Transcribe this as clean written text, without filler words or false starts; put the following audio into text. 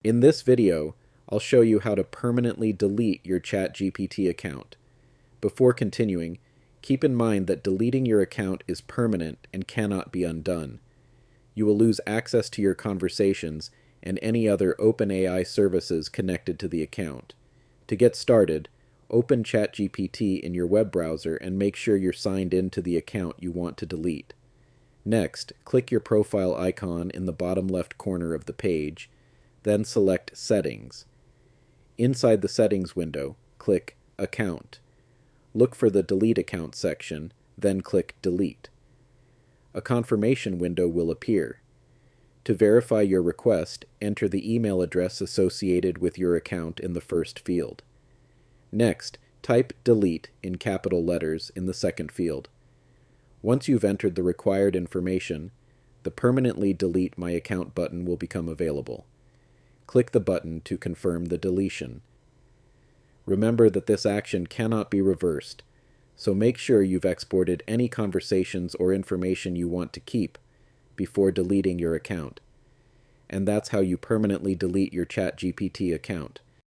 In this video, I'll show you how to permanently delete your ChatGPT account. Before continuing, keep in mind that deleting your account is permanent and cannot be undone. You will lose access to your conversations and any other OpenAI services connected to the account. To get started, open ChatGPT in your web browser and make sure you're signed into the account you want to delete. Next, click your profile icon in the bottom left corner of the page, then select Settings. Inside the Settings window, click Account. Look for the Delete Account section, then click Delete. A confirmation window will appear. To verify your request, enter the email address associated with your account in the first field. Next, type Delete in capital letters in the second field. Once you've entered the required information, the Permanently Delete My Account button will become available. Click the button to confirm the deletion. Remember that this action cannot be reversed, so make sure you've exported any conversations or information you want to keep before deleting your account. And that's how you permanently delete your ChatGPT account.